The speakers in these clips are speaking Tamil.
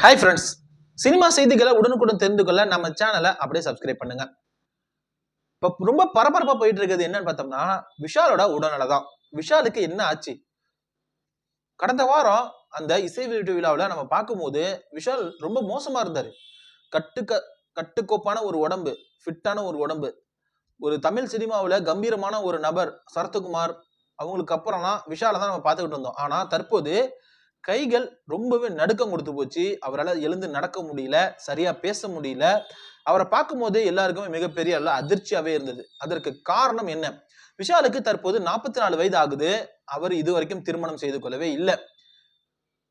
ஹாய் ஃப்ரெண்ட்ஸ், சினிமா செய்திகளை உடனுக்குடன் தெரிந்து கொள்ள நம்ம சேனலை அப்படியே சப்ஸ்கிரைப் பண்ணுங்க. இப்போ ரொம்ப பரபரப்பா போயிட்டு இருக்கிறது என்னன்னு பார்த்தோம்னா, விஷாலோட உடல்நல தான். விஷாலுக்கு என்ன ஆச்சு? கடந்த வாரம் அந்த இசை வெளியீட்டு விழாவில் நம்ம பார்க்கும்போது விஷால் ரொம்ப மோசமா இருந்தாரு. கட்டுக்கோப்பான ஒரு உடம்பு, ஃபிட்டான ஒரு உடம்பு. ஒரு தமிழ் சினிமாவில் கம்பீரமான ஒரு நபர் சரத்குமார் அவங்களுக்கு அப்புறம்லாம் விஷாலை தான் நம்ம பார்த்துக்கிட்டு இருந்தோம். ஆனா தற்போது கைகள் ரொம்பவே நடுக்கம் கொடுத்து போச்சு. அவரால் எழுந்து நடக்க முடியல, சரியா பேச முடியல. அவரை பார்க்கும்போது எல்லாருக்குமே மிகப்பெரிய அளவு அதிர்ச்சியாவே இருந்தது. அதற்கு காரணம் என்ன? விஷாலுக்கு தற்போது 44 வயது ஆகுது. அவர் இதுவரைக்கும் திருமணம் செய்து கொள்ளவே இல்லை.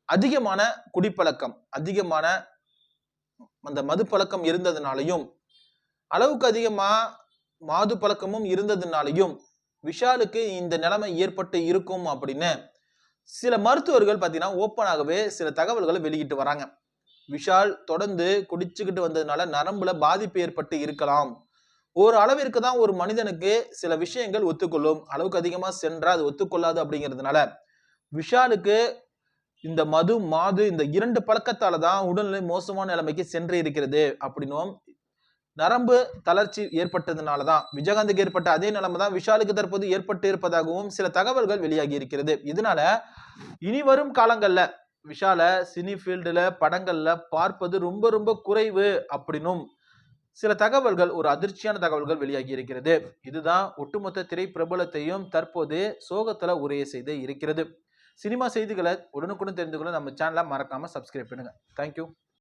அதிகமான குடிப்பழக்கம், அதிகமான அந்த மது பழக்கம் இருந்ததுனாலையும், அளவுக்கு அதிகமா மாது பழக்கமும் இருந்ததுனாலையும் விஷாலுக்கு இந்த நிலைமை ஏற்பட்டு இருக்கும் அப்படின்னு சில மருத்துவர்கள் பாத்தீங்கன்னா ஓப்பனாகவே சில தகவல்களை வெளியிட்டு வராங்க. விஷால் தொடர்ந்து குடிச்சுக்கிட்டு வந்ததுனால நரம்புல பாதிப்பு ஏற்பட்டு இருக்கலாம். ஒரு அளவிற்கு தான் ஒரு மனிதனுக்கு சில விஷயங்கள் ஒத்துக்கொள்ளும், அளவுக்கு அதிகமா சென்றா அது ஒத்துக்கொள்ளாது அப்படிங்கிறதுனால விஷாலுக்கு இந்த மது மாது இந்த 2 பழக்கத்தால தான் உடல்நிலை மோசமான நிலைமைக்கு சென்று இருக்கிறது அப்படின்னும், நரம்பு தளர்ச்சி ஏற்பட்டதுனாலதான் விஜயகாந்துக்கு ஏற்பட்ட அதே நிலைமை தான் விஷாலுக்கு தற்போது ஏற்பட்டு இருப்பதாகவும் சில தகவல்கள் வெளியாகி இருக்கிறது. இதனால இனி வரும் காலங்கள்ல விஷால சினி ஃபீல்டுல படங்கள்ல பார்ப்பது ரொம்ப ரொம்ப குறைவு அப்படின்னும் சில தகவல்கள், ஒரு அதிர்ச்சியான தகவல்கள் வெளியாகி இருக்கிறது. இதுதான் ஒட்டுமொத்த திரை பிரபலத்தையும் தற்போது சோகத்துல உரைய செய்து இருக்கிறது. சினிமா செய்திகளை உடனுக்குடன் தெரிந்து கொள்ள நம்ம சேனலை மறக்காம சப்ஸ்கிரைப் பண்ணுங்க. தேங்க்யூ.